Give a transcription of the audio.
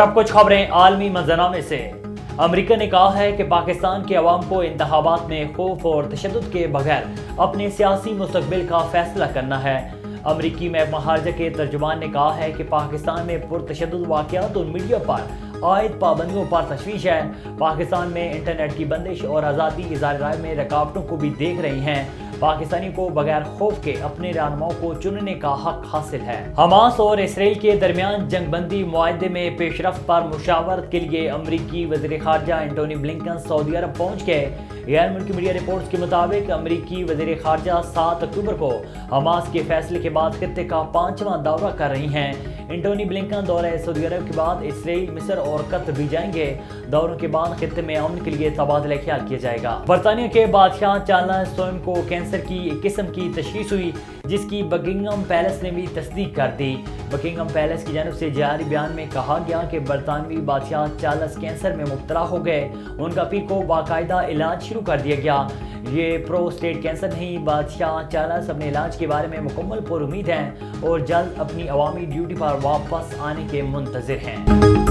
اب کچھ خبریں عالمی منظرنامے سے۔ امریکہ نے کہا ہے کہ پاکستان کے عوام کو انتخابات میں خوف اور تشدد کے بغیر اپنے سیاسی مستقبل کا فیصلہ کرنا ہے۔ امریکی محکمہ خارجہ کے ترجمان نے کہا ہے کہ پاکستان میں پرتشدد واقعات اور میڈیا پر عائد پابندیوں پر تشویش ہے۔ پاکستان میں انٹرنیٹ کی بندش اور آزادی اظہار رائے میں رکاوٹوں کو بھی دیکھ رہی ہیں۔ پاکستانی کو بغیر خوف کے اپنے رہنماؤں کو چننے کا حق حاصل ہے۔ حماس اور اسرائیل کے درمیان جنگ بندی معاہدے میں پیش رفت پر مشاورت کے لیے امریکی وزیر خارجہ اینٹونی بلنکن سعودی عرب پہنچ گئے۔ غیر ملکی میڈیا رپورٹس کے مطابق امریکی وزیر خارجہ 7 اکتوبر کو حماس کے فیصلے کے بعد خطے کا 5واں دورہ کر رہی ہیں۔ اینٹونی بلنکن دورہ سعودی عرب کے بعد اسرائیل، مصر اور قطر بھی جائیں گے۔ دوروں کے بعد خطے میں امن کے لیے تبادلہ خیال کیا جائے گا۔ برطانیہ کے بادشاہ چارلس سوم کو کینسر کی ایک قسم کی تشخیص ہوئی، جس کی بکنگھم پیلس نے بھی تصدیق کر دی۔ بکنگھم پیلس کی جانب سے جاری بیان میں کہا گیا کہ برطانوی بادشاہ چارلس کینسر میں مبتلا ہو گئے۔ ان کا پیر کو باقاعدہ علاج شروع کر دیا گیا۔ یہ پروسٹیٹ کینسر نہیں۔ بادشاہ چارلس اپنے علاج کے بارے میں مکمل پر امید ہیں اور جلد اپنی عوامی ڈیوٹی پر واپس آنے کے منتظر ہیں۔